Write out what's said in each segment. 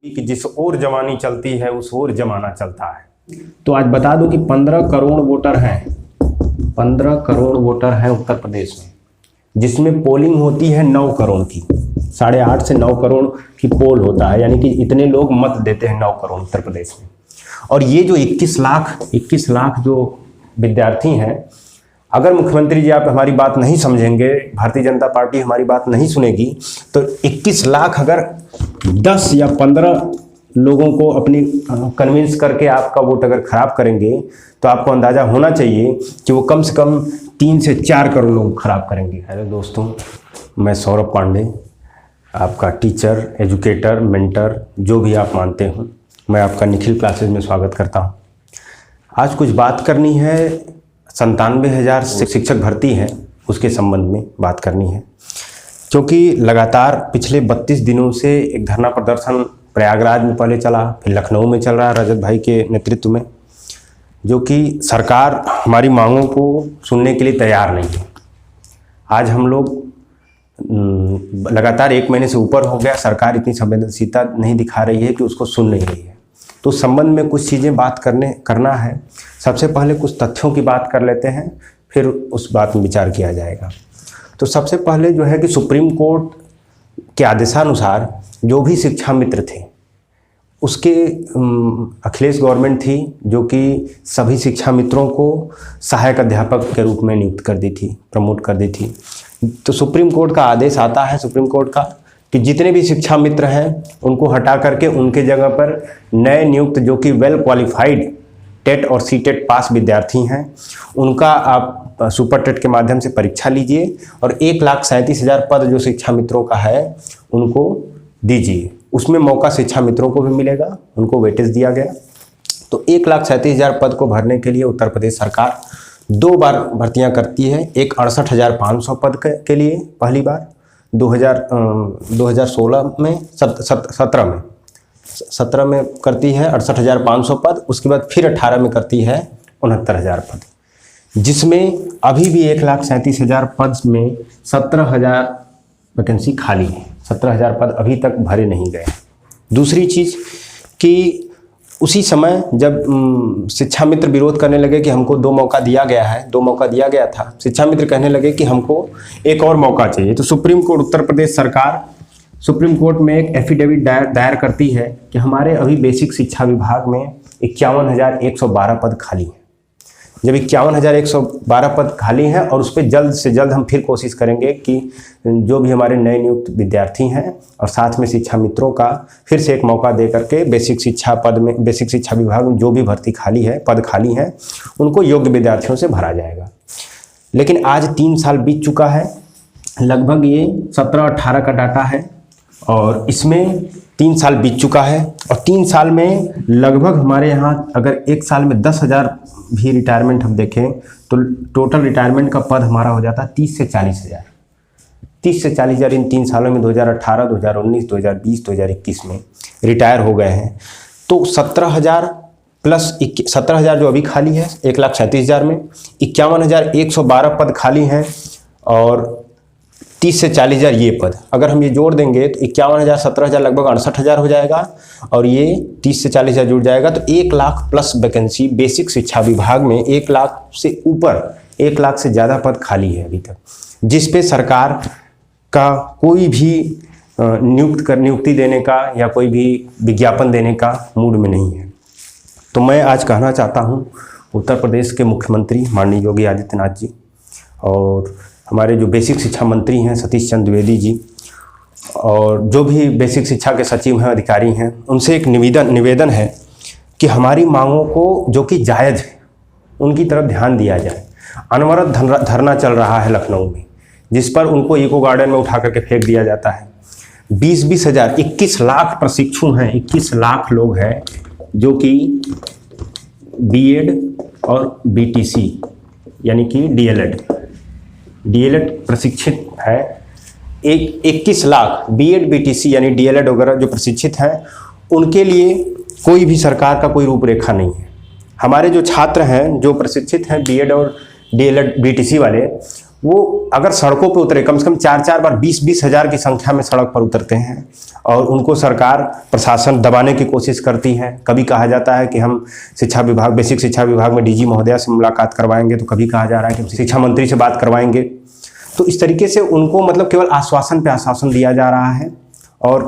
कि जिस ओर जवानी चलती है उस ओर जमाना चलता है। तो आज बता दूं कि 15 करोड़ वोटर हैं, 15 करोड़ वोटर हैं उत्तर प्रदेश में, जिसमें पोलिंग होती है 9 करोड़ की, 8.5 से 9 करोड़ की पोल होता है, यानी कि इतने लोग मत देते हैं 9 करोड़ उत्तर प्रदेश में। और ये जो 21 लाख जो विद्यार्थी हैं, अगर मुख्यमंत्री जी आप हमारी बात नहीं समझेंगे, भारतीय जनता पार्टी हमारी बात नहीं सुनेगी, तो 21 लाख अगर 10 या 15 लोगों को अपनी कन्विंस करके आपका वोट अगर खराब करेंगे, तो आपको अंदाजा होना चाहिए कि वो कम से कम 3 से 4 करोड़ लोग खराब करेंगे। हेलो दोस्तों, मैं सौरभ पांडे, आपका टीचर, एजुकेटर, मेंटर, जो भी आप मानते हो, मैं आपका निखिल क्लासेज में स्वागत करता हूँ। आज कुछ बात करनी है, 97,000 शिक्षक भर्ती है, उसके संबंध में बात करनी है, क्योंकि लगातार पिछले 32 दिनों से एक धरना प्रदर्शन प्रयागराज में पहले चला, फिर लखनऊ में चल रहा है रजत भाई के नेतृत्व में, जो कि सरकार हमारी मांगों को सुनने के लिए तैयार नहीं है। आज हम लोग लगातार 1 महीने से ऊपर हो गया, सरकार इतनी संवेदनशीलता नहीं दिखा रही है कि उसको सुन नहीं रही है। तो संबंध में कुछ चीज़ें बात करना है। सबसे पहले कुछ तथ्यों की बात कर लेते हैं, फिर उस बात में विचार किया जाएगा। तो सबसे पहले जो है कि सुप्रीम कोर्ट के आदेशानुसार जो भी शिक्षा मित्र थे, उसके अखिलेश गवर्नमेंट थी जो कि सभी शिक्षा मित्रों को सहायक अध्यापक के रूप में नियुक्त कर दी थी, प्रमोट कर दी थी। तो सुप्रीम कोर्ट का आदेश आता है, सुप्रीम कोर्ट का, कि जितने भी शिक्षा मित्र हैं उनको हटा करके उनके जगह पर नए नियुक्त जो कि वेल क्वालिफाइड टेट और सीटेट पास विद्यार्थी हैं, उनका आप सुपर टेट के माध्यम से परीक्षा लीजिए और 1,37,000 पद जो शिक्षा मित्रों का है उनको दीजिए। उसमें मौका शिक्षा मित्रों को भी मिलेगा, उनको वेटेज दिया गया। तो 1,37,000 पद को भरने के लिए उत्तर प्रदेश सरकार 2 बार भर्तियां करती है। एक 68,500 पद के लिए पहली बार 2016 में, 17 में करती है 68,500 पद। उसके बाद फिर 18 में करती है 69,000 पद, जिसमें अभी भी 1,37,000 पद में 17,000 वैकेंसी खाली है। 17,000 पद अभी तक भरे नहीं गए। दूसरी चीज़ कि उसी समय जब शिक्षा मित्र विरोध करने लगे कि हमको 2 मौका दिया गया है, 2 मौका दिया गया था, शिक्षा मित्र कहने लगे कि हमको एक और मौका चाहिए। तो सुप्रीम कोर्ट, उत्तर प्रदेश सरकार सुप्रीम कोर्ट में एक एफिडेविट दायर करती है कि हमारे अभी बेसिक शिक्षा विभाग में 51,112 पद खाली हैं। जब 51,112 पद खाली हैं और उस पर जल्द से जल्द हम फिर कोशिश करेंगे कि जो भी हमारे नए नियुक्त विद्यार्थी हैं और साथ में शिक्षा मित्रों का फिर से एक मौका दे करके बेसिक शिक्षा विभाग में जो भी भर्ती खाली है, पद खाली हैं, उनको योग्य विद्यार्थियों से भरा जाएगा। लेकिन आज 3 साल बीत चुका है, लगभग ये 17-18 का डाटा है और इसमें 3 साल बीत चुका है और 3 साल में लगभग हमारे यहाँ अगर 1 साल में 10,000 भी रिटायरमेंट हम देखें तो टोटल रिटायरमेंट का पद हमारा हो जाता है 30 से 40,000। 30 से 40,000 इन 3 सालों में 2018, 2019, 2020, 2021 में रिटायर हो गए हैं। तो 17,000 प्लस 17,000 जो अभी खाली है 1,37,000 में 51,112 पद खाली हैं और 30 से 40,000 ये पद, अगर हम ये जोड़ देंगे तो 51,000, 17,000 लगभग 68,000 हो जाएगा और ये 30 से 40,000 जुड़ जाएगा। तो 1 लाख प्लस वैकेंसी बेसिक शिक्षा विभाग में 1 लाख से ऊपर, 1 लाख से ज़्यादा पद खाली है अभी तक, जिस पे सरकार का कोई भी नियुक्ति देने का या कोई भी विज्ञापन देने का मूड में नहीं है। तो मैं आज कहना चाहता हूँ उत्तर प्रदेश के मुख्यमंत्री माननीय योगी आदित्यनाथ जी और हमारे जो बेसिक शिक्षा मंत्री हैं सतीश चंद्र द्विवेदी जी और जो भी बेसिक शिक्षा के सचिव हैं, अधिकारी हैं, उनसे एक निवेदन है कि हमारी मांगों को जो कि जायज़ है उनकी तरफ ध्यान दिया जाए। अनवरत धरना चल रहा है लखनऊ में, जिस पर उनको इको गार्डन में उठा करके फेंक दिया जाता है। 20-20 हज़ार, 21 लाख प्रशिक्षु हैं, 21 लाख लोग हैं जो कि बीएड और बीटीसी यानी कि डीएलएड प्रशिक्षित है। 21 लाख बीएड बीटीसी यानी डीएलएड वगैरह जो प्रशिक्षित हैं, उनके लिए कोई भी सरकार का कोई रूपरेखा नहीं है। हमारे जो छात्र हैं जो प्रशिक्षित हैं बीएड और डीएलएड बीटीसी वाले, वो अगर सड़कों पे उतरे, कम से कम 4-4 बार 20-20 हज़ार की संख्या में सड़क पर उतरते हैं और उनको सरकार प्रशासन दबाने की कोशिश करती है। कभी कहा जाता है कि हम शिक्षा विभाग, बेसिक शिक्षा विभाग में डीजी महोदया से मुलाकात करवाएंगे, तो कभी कहा जा रहा है कि शिक्षा मंत्री से बात करवाएंगे। तो इस तरीके से उनको मतलब केवल आश्वासन पे आश्वासन दिया जा रहा है और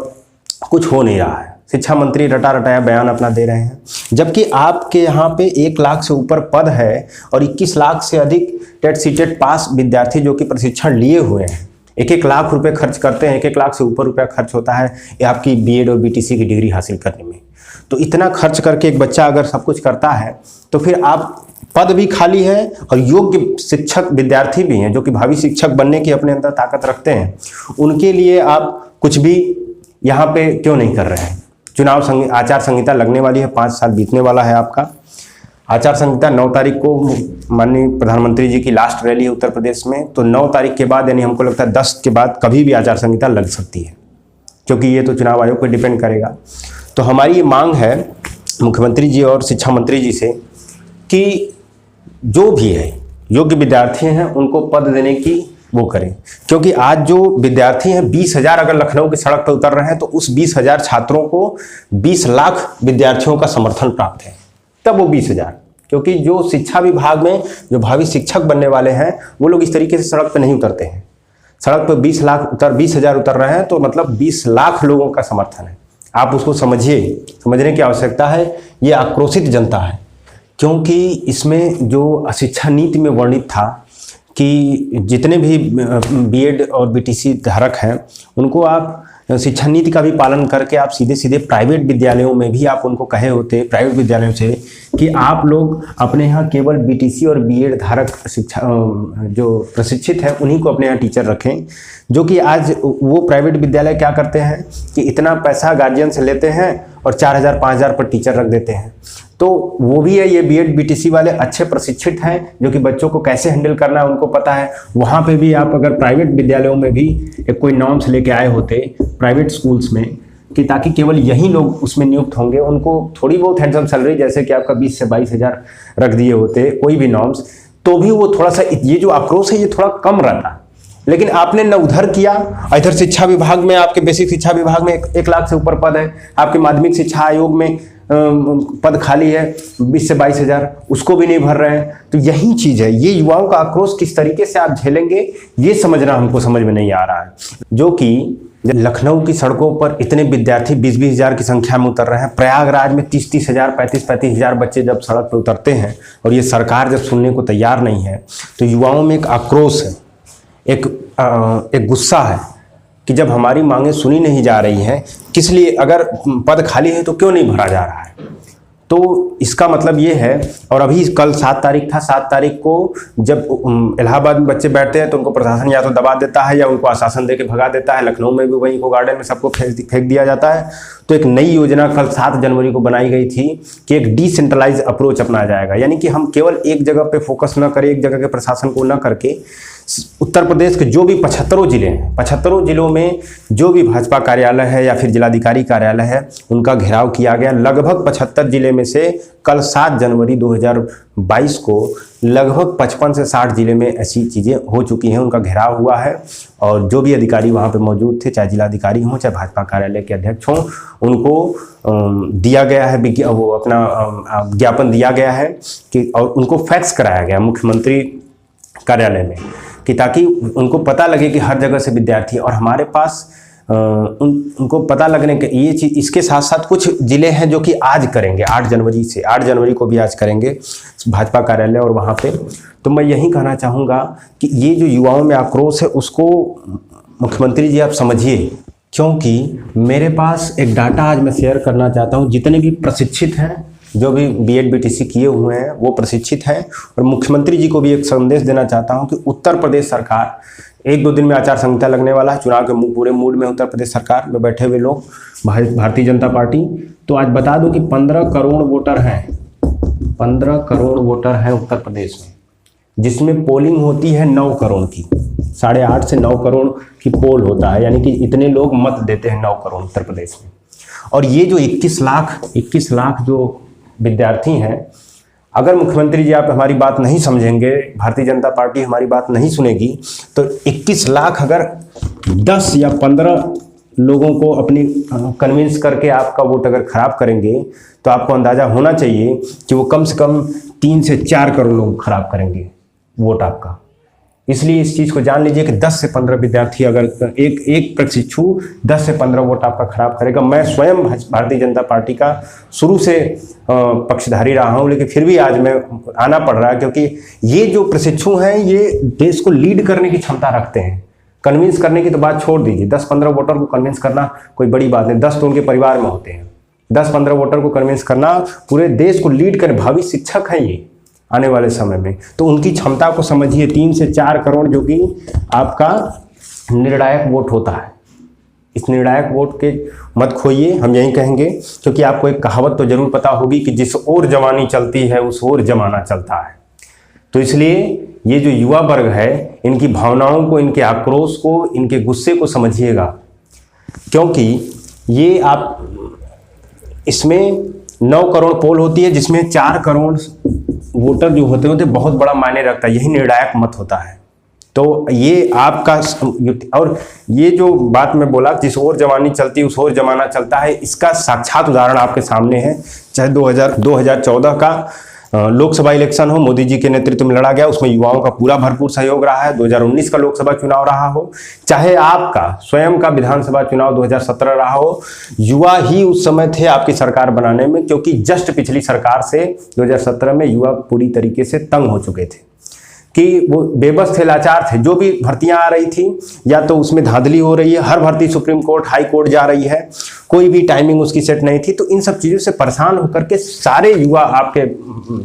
कुछ हो नहीं रहा है। शिक्षा मंत्री रटा रटाया बयान अपना दे रहे हैं, जबकि आपके यहाँ पे 1 लाख से ऊपर पद है और 21 लाख से अधिक टेट सीटेट पास विद्यार्थी जो कि प्रशिक्षण लिए हुए हैं। 1-1 लाख रुपए खर्च करते हैं, 1-1 लाख से ऊपर रुपया खर्च होता है ये आपकी बीएड और बीटीसी की डिग्री हासिल करने में। तो इतना खर्च करके एक बच्चा अगर सब कुछ करता है तो फिर आप, पद भी खाली है और योग्य शिक्षक विद्यार्थी भी हैं जो कि भावी शिक्षक बनने की अपने अंदर ताकत रखते हैं, उनके लिए आप कुछ भी यहाँ पे क्यों नहीं कर रहे हैं। चुनाव आचार संहिता लगने वाली है, 5 साल बीतने वाला है आपका। आचार संहिता 9 तारीख को माननीय प्रधानमंत्री जी की लास्ट रैली है उत्तर प्रदेश में, तो 9 तारीख के बाद यानी हमको लगता है 10 के बाद कभी भी आचार संहिता लग सकती है, क्योंकि ये तो चुनाव आयोग पर डिपेंड करेगा। तो हमारी ये मांग है मुख्यमंत्री जी और शिक्षा मंत्री जी से कि जो भी है योग्य विद्यार्थी हैं उनको पद देने की वो करें, क्योंकि आज जो विद्यार्थी हैं 20,000 अगर लखनऊ की सड़क पर उतर रहे हैं तो उस 20,000 छात्रों को 20 लाख विद्यार्थियों का समर्थन प्राप्त है, तब वो 20,000, क्योंकि जो शिक्षा विभाग में जो भावी शिक्षक बनने वाले हैं वो लोग इस तरीके से सड़क पर नहीं उतरते हैं। सड़क पर 20,000 उतर रहे हैं तो मतलब 20 लाख लोगों का समर्थन है। आप उसको समझिए, समझने की आवश्यकता है। ये आक्रोशित जनता है, क्योंकि इसमें जो शिक्षा नीति में वर्णित था कि जितने भी बीएड और बीटीसी धारक हैं उनको आप शिक्षा नीति का भी पालन करके आप सीधे सीधे प्राइवेट विद्यालयों में भी आप उनको कहे होते, प्राइवेट विद्यालयों से, कि आप लोग अपने यहाँ केवल बीटीसी और बीएड धारक शिक्षा जो प्रशिक्षित हैं उन्हीं को अपने यहाँ टीचर रखें। जो कि आज वो प्राइवेट विद्यालय क्या करते हैं कि इतना पैसा गार्जियन से लेते हैं और 4,000-5,000 पर टीचर रख देते हैं। तो वो भी है, ये बीएड बीटीसी वाले अच्छे प्रशिक्षित हैं जो कि बच्चों को कैसे हैंडल करना है उनको पता है। वहाँ पे भी आप अगर प्राइवेट विद्यालयों में भी एक कोई नॉर्म्स लेके आए होते प्राइवेट स्कूल्स में, कि ताकि केवल यही लोग उसमें नियुक्त होंगे, उनको थोड़ी बहुत हैंडसम सैलरी जैसे कि आपका 20 से 22,000 रख दिए होते कोई भी नॉर्म्स, तो भी वो थोड़ा सा ये जो आक्रोश है ये थोड़ा कम रहता। लेकिन आपने न उधर किया, इधर शिक्षा विभाग में आपके बेसिक शिक्षा विभाग में 1 लाख से ऊपर पद है, आपके माध्यमिक शिक्षा आयोग में पद खाली है 20 से 22,000, उसको भी नहीं भर रहे हैं। तो यही चीज़ है, ये युवाओं का आक्रोश किस तरीके से आप झेलेंगे ये समझना हमको समझ में नहीं आ रहा है। जो कि लखनऊ की सड़कों पर इतने विद्यार्थी 20-20 हज़ार की संख्या में उतर रहे हैं, प्रयागराज में 30-30 हज़ार 35-35 हज़ार बच्चे जब सड़क पर उतरते हैं और ये सरकार जब सुनने को तैयार नहीं है, तो युवाओं में एक आक्रोश है, एक गुस्सा है कि जब हमारी मांगें सुनी नहीं जा रही हैं, किस लिए, अगर पद खाली है तो क्यों नहीं भरा जा रहा है। तो इसका मतलब ये है। और अभी कल 7 तारीख था, 7 तारीख को जब इलाहाबाद में बच्चे बैठते हैं तो उनको प्रशासन या तो दबा देता है या उनको आश्वासन दे के भगा देता है। लखनऊ में भी वहीं को गार्डन में सबको फेंक दिया जाता है। तो एक नई योजना कल 7 जनवरी को बनाई गई थी कि एक डिसेंट्रलाइज अप्रोच अपनाया जाएगा, यानी कि हम केवल एक जगह पे फोकस न करें, एक जगह के प्रशासन को न करके उत्तर प्रदेश के जो भी 75 जिले हैं, 75 जिलों में जो भी भाजपा कार्यालय है या फिर जिलाधिकारी कार्यालय है उनका घेराव किया गया। लगभग 75 जिले में से कल 7 जनवरी 2022 को लगभग 55 से 60 जिले में ऐसी चीज़ें हो चुकी हैं, उनका घेराव हुआ है। और जो भी अधिकारी वहाँ पे मौजूद थे, चाहे जिलाधिकारी हों चाहे भाजपा कार्यालय के अध्यक्ष हों, उनको दिया गया है वो अपना ज्ञापन दिया गया है कि, और उनको फैक्स कराया गया मुख्यमंत्री कार्यालय में, कि ताकि उनको पता लगे कि हर जगह से विद्यार्थी, और हमारे पास उनको पता लगने के ये चीज़, इसके साथ साथ कुछ जिले हैं जो कि आज करेंगे 8 जनवरी से, 8 जनवरी को भी आज करेंगे भाजपा कार्यालय और वहाँ पे। तो मैं यही कहना चाहूँगा कि ये जो युवाओं में आक्रोश है उसको मुख्यमंत्री जी आप समझिए, क्योंकि मेरे पास एक डाटा आज मैं शेयर करना चाहता हूँ। जितने भी प्रशिक्षित हैं, जो भी बीएड बीटीसी किए हुए हैं वो प्रशिक्षित हैं, और मुख्यमंत्री जी को भी एक संदेश देना चाहता हूं कि उत्तर प्रदेश सरकार, 1-2 दिन में आचार संहिता लगने वाला है, चुनाव के पूरे मूड में उत्तर प्रदेश सरकार में बैठे हुए लोग भारतीय जनता पार्टी। तो आज बता दूं कि 15 करोड़ वोटर हैं, 15 करोड़ वोटर हैं उत्तर प्रदेश में, जिसमें पोलिंग होती है 9 करोड़ की, 8.5 से 9 करोड़ की पोल होता है, यानी कि इतने लोग मत देते हैं 9 करोड़ उत्तर प्रदेश में। और ये जो 21 लाख जो विद्यार्थी हैं, अगर मुख्यमंत्री जी आप हमारी बात नहीं समझेंगे, भारतीय जनता पार्टी हमारी बात नहीं सुनेगी, तो 21 लाख अगर 10 या 15 लोगों को अपनी कन्विंस करके आपका वोट अगर खराब करेंगे, तो आपको अंदाज़ा होना चाहिए कि वो कम से कम 3 से 4 करोड़ लोग खराब करेंगे वोट आपका। इसलिए इस चीज़ को जान लीजिए कि 10 से 15 विद्यार्थी, अगर एक प्रशिक्षु 10 से 15 वोट आपका खराब करेगा। मैं स्वयं भारतीय जनता पार्टी का शुरू से पक्षधारी रहा हूं, लेकिन फिर भी आज मैं आना पड़ रहा है, क्योंकि ये जो प्रशिक्षु हैं ये देश को लीड करने की क्षमता रखते हैं। कन्विंस करने की तो बात छोड़ दीजिए, 10-15 वोटर को कन्विंस करना कोई बड़ी बात नहीं, 10 तो उनके परिवार में होते हैं। 10-15 वोटर को कन्विंस करना, पूरे देश को लीड कर, भावी शिक्षक हैं ये आने वाले समय में, तो उनकी क्षमता को समझिए। 3 से 4 करोड़ जो कि आपका निर्णायक वोट होता है, इस निर्णायक वोट के मत खोइए, हम यही कहेंगे। क्योंकि आपको एक कहावत तो जरूर पता होगी कि जिस ओर जवानी चलती है उस ओर जमाना चलता है। तो इसलिए ये जो युवा वर्ग है, इनकी भावनाओं को, इनके आक्रोश को, इनके गुस्से को समझिएगा, क्योंकि ये आप इसमें 9 करोड़ पोल होती है, जिसमें 4 करोड़ वोटर जो होते हैं बहुत बड़ा मायने रखता है, यही निर्णायक मत होता है। तो ये आपका, और ये जो बात मैं बोला, जिस ओर जवानी चलती है उस ओर जमाना चलता है, इसका साक्षात उदाहरण आपके सामने है। चाहे 2014 का लोकसभा इलेक्शन हो, मोदी जी के नेतृत्व में लड़ा गया, उसमें युवाओं का पूरा भरपूर सहयोग रहा है। 2019 का लोकसभा चुनाव रहा हो, चाहे आपका स्वयं का विधानसभा चुनाव 2017 रहा हो, युवा ही उस समय थे आपकी सरकार बनाने में, क्योंकि जस्ट पिछली सरकार से 2017 में युवा पूरी तरीके से तंग हो चुके थे कि वो बेबस थे, लाचार थे। जो भी भर्तियां आ रही थी, या तो उसमें धांधली हो रही है, हर भर्ती सुप्रीम कोर्ट, हाई कोर्ट जा रही है, कोई भी टाइमिंग उसकी सेट नहीं थी। तो इन सब चीज़ों से परेशान होकर के सारे युवा आपके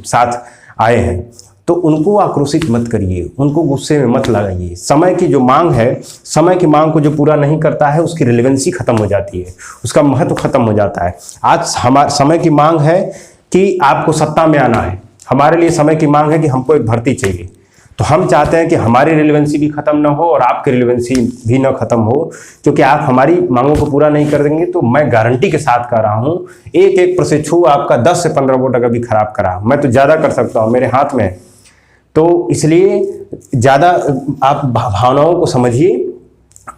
साथ आए हैं। तो उनको आक्रोशित मत करिए, उनको गुस्से में मत लगाइए। समय की जो मांग है, समय की मांग को जो पूरा नहीं करता है, उसकी रिलेवेंसी खत्म हो जाती है, उसका महत्व खत्म हो जाता है। आज हमारे समय की मांग है कि आपको सत्ता में आना है, हमारे लिए समय की मांग है कि हमको एक भर्ती चाहिए। तो हम चाहते हैं कि हमारी रिलेवेंसी भी खत्म ना हो और आपकी रिलेवेंसी भी ना खत्म हो, क्योंकि आप हमारी मांगों को पूरा नहीं कर देंगे तो मैं गारंटी के साथ कह रहा हूं, एक प्रशिक्षु आपका 10 से 15 वोट अगर भी खराब करा, मैं तो ज़्यादा कर सकता हूं, मेरे हाथ में। तो इसलिए ज़्यादा आप भावनाओं को समझिए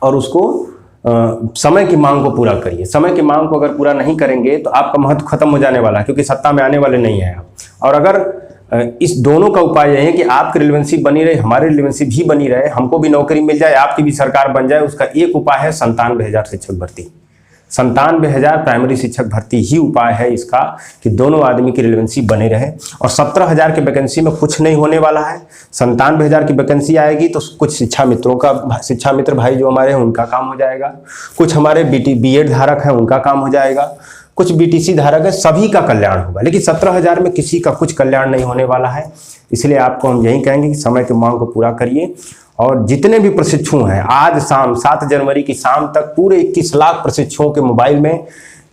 और उसको समय की मांग को पूरा करिए। समय की मांग को अगर पूरा नहीं करेंगे तो आपका महत्व खत्म हो जाने वाला है, क्योंकि सत्ता में आने वाले नहीं हैं आप। और अगर इस दोनों का उपाय यह है कि आपकी रिलेवेंसी बनी रहे, हमारी रिलेवेंसी भी बनी रहे, हमको भी नौकरी मिल जाए, आपकी भी सरकार बन जाए, उसका एक उपाय है 97,000 शिक्षक भर्ती। 97,000 प्राइमरी शिक्षक भर्ती ही उपाय है इसका, कि दोनों आदमी की रिलेवेंसी बने रहे। और 17,000 की वैकेंसी में कुछ नहीं होने वाला है। 97,000 की वैकेंसी आएगी तो कुछ शिक्षा मित्र भाई जो हमारे हैं उनका काम हो जाएगा, कुछ हमारे BEd धारक हैं उनका काम हो जाएगा, कुछ BTC धारक है, सभी का कल्याण होगा। लेकिन 17,000 में किसी का कुछ कल्याण नहीं होने वाला है। इसलिए आपको हम यही कहेंगे कि समय की मांग को पूरा करिए। और जितने भी प्रशिक्षु हैं, आज शाम 7 जनवरी की शाम तक पूरे 21 लाख प्रशिक्षुओं के मोबाइल में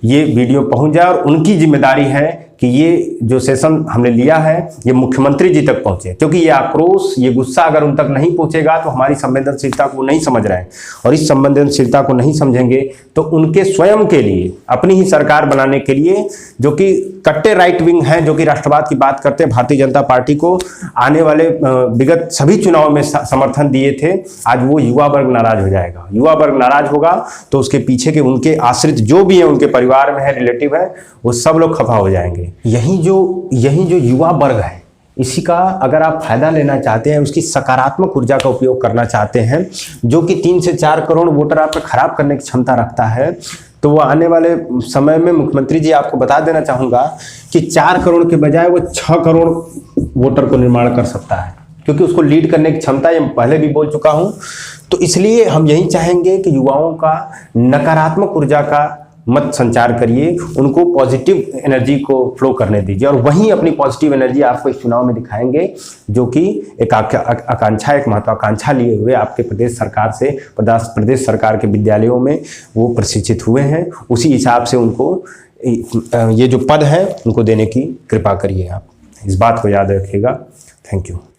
ये वीडियो पहुंच जाए, और उनकी जिम्मेदारी है कि ये जो सेशन हमने लिया है ये मुख्यमंत्री जी तक पहुंचे, क्योंकि ये आक्रोश, ये गुस्सा अगर उन तक नहीं पहुंचेगा तो हमारी संवेदनशीलता को नहीं समझ रहे हैं, और इस संवेदनशीलता को नहीं समझेंगे तो उनके स्वयं के लिए, अपनी ही सरकार बनाने के लिए, जो कि कट्टे राइट विंग हैं, जो कि राष्ट्रवाद की बात करते हैं, भारतीय जनता पार्टी को आने वाले विगत सभी चुनाव में समर्थन दिए थे, आज वो युवा वर्ग नाराज हो जाएगा। युवा वर्ग नाराज होगा तो उसके पीछे के उनके आश्रित जो भी है, उनके परिवार में है, रिलेटिव है, वो सब लोग खफा हो जाएंगे। यही जो युवा वर्ग है, इसी का अगर आप फायदा लेना चाहते हैं, उसकी सकारात्मक ऊर्जा का उपयोग करना चाहते हैं, जो कि 3 से 4 करोड़ वोटर आपका खराब करने की क्षमता रखता है, तो वो आने वाले समय में मुख्यमंत्री जी आपको बता देना चाहूंगा कि 4 करोड़ के बजाय वो 6 करोड़ वोटर को निर्माण कर सकता है, क्योंकि उसको लीड करने की क्षमता, ये पहले भी बोल चुका हूं। तो इसलिए हम यही चाहेंगे कि युवाओं का नकारात्मक ऊर्जा का मत संचार करिए, उनको पॉजिटिव एनर्जी को फ्लो करने दीजिए, और वहीं अपनी पॉजिटिव एनर्जी आपको इस चुनाव में दिखाएंगे, जो कि एक आकांक्षा, एक महत्वाकांक्षा लिए हुए आपके प्रदेश सरकार से, प्रदेश सरकार के विद्यालयों में वो प्रशिक्षित हुए हैं। उसी हिसाब से उनको ये जो पद है उनको देने की कृपा करिए। आप इस बात को याद रखिएगा। Thank you.